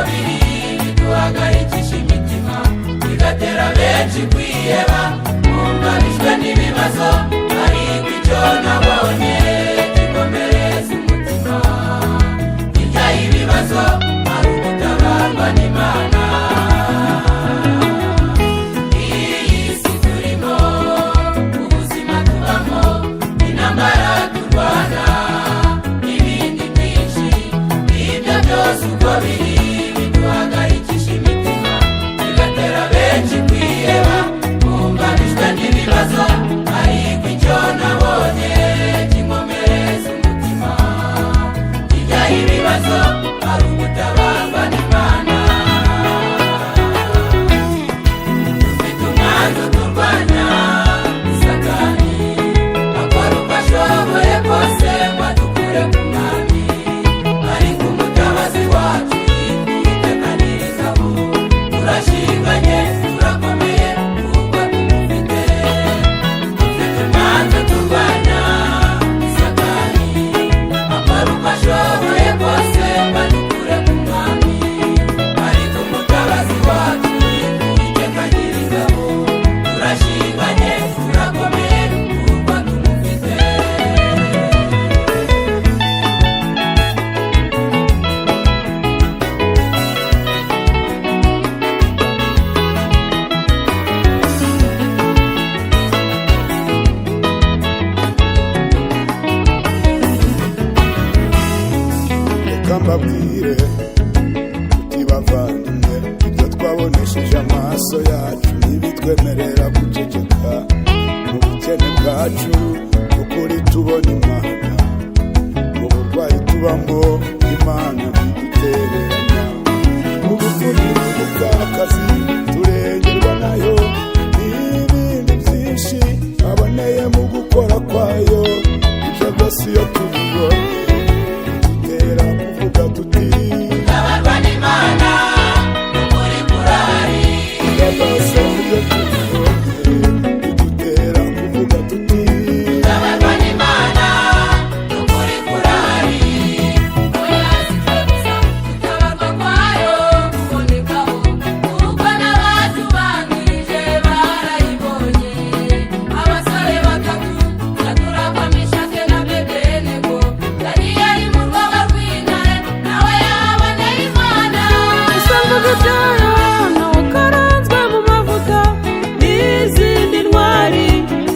biri biduhagarikisha imitima, bigatera benshi kwiheba, kumva bishwe n'ibibazo, ariko icyo nabonye gikomereza umutima. Hirya y'ibibazo hari ugutabarwa n'Imana. Iyi si turimo, ubuzima tubamo, intambara turwana n'ibindi byinshi, ibyo byose uko biri biduhagarikisha imitima, bigatera benshi kwiheba, kumva bishwe n'ibibazo, ariko icyo nabonye kinkomereza umutima. Hirya y'ibibazo hari ugutabarwa n'Imana. Dufite umwanzi uturwanya, Satani, akora uko ashoboye kose ngo adukure ku mwami, ariko umutabazi wacu yitwa Nyir'ingabo. Turashinganye, turakomeye kuko tumufite. Dufite umwanzi uturwanya, Satani, akora uko ashoboye kose ngo adukure ku mwami, ariko umutabazi wacu yitwa Nyir'ingabo. Turashinganye, turakomeye kuko tumufite. Reka mbabwire tuti bavandimwe, ibyo twabonesheje amaso yacu ntibitwemerera guceceka. Mu bukene bwacu ukuri tubona Imana, mu burwayi tubamo Imana ntidutereranya, mu bukuri n'ubupfakazi turengerwa nayo, n'ibindi byinshi aboneye mu gukora kwayo. Ibyo byose iyo tubibonye dutera kuvuga tuti Tabarwa n'Imana, ukuri kurahari. ibyo byose iyo tubibonye bidutera kuvuga tuti Tabarwa n'Imana, ukuri kurahari. Oya si twe gusa, gutabarwa kwayo kubonekaho, kuko n'abatubanjirije barayibonye. Abasore batatu, Shadraka, Meshaki na Abedenego, Daniyeli mu rwobo rw'intare, nawe yaboneye Imana. Isango ryayo nawe karanzwe mu mavuta, n'izindi ntwari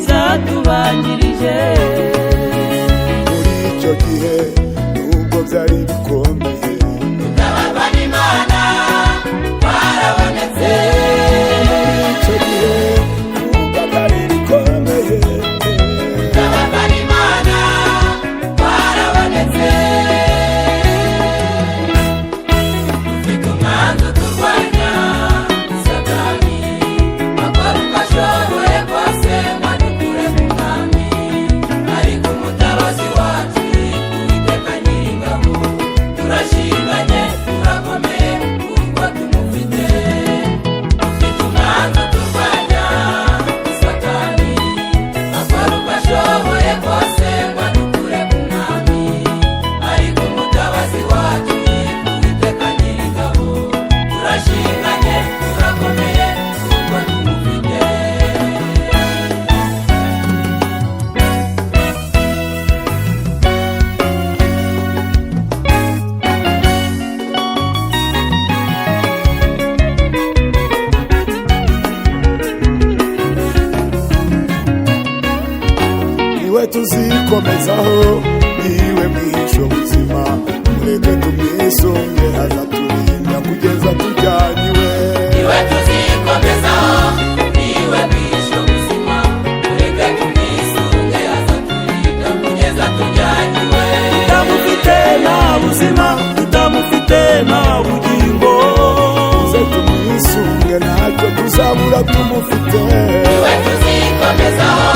zatubanjirije. muri icyo gihe nubwo byari bikomeye, Tabarwa n'Imana, twarabonetse. muri icyo gihe nubwo byari bikomeye, Tabarwa n'Imana, twarabonetse. Dufite umwanzi uturwanya, Satani, akora uko ashoboye kose ngo adukure ku mwami, ariko umutabazi wacu yitwa Nyir'ingabo. Turashinganye, turakomeye kuko tumufite. Dufite umwanzi uturwanya, Satani, akora uko ashoboye kose ngo adukure ku mwami, ariko umutabazi wacu yitwa Nyir'ingabo. Turashinganye, turakomeye kuko tumufite. niwe tuzikomezaho, niwe mwisho buzima. Mureke tumwisunge, azaturinda kugeza tujyaniwe. Niwe tuzikomezaho, niwe mwisho buzima. Mureke tumwisunge, azaturinda kugeza tujyaniwe. Tutamufite nta buzima, tutamufite nta bugingo. Tuze tumwisunge, ntacyo tuzabura tumufite. Niwe tuzikomezaho,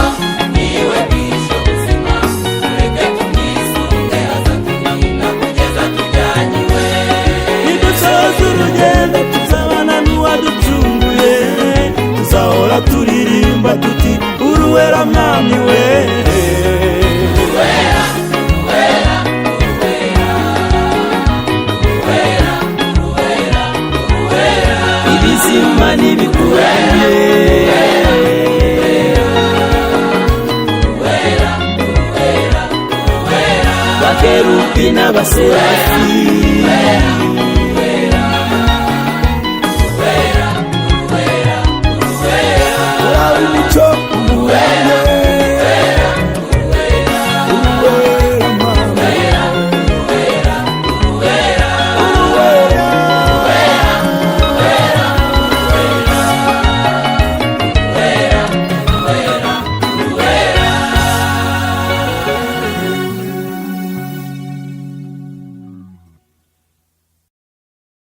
niwe mwisho buzima. Mureke tumwisunge, azaturinda kugeza tujyaniwe. Nidusoza urugendo tuzabana n'uwaducunguye. abakerubi n'abaserafi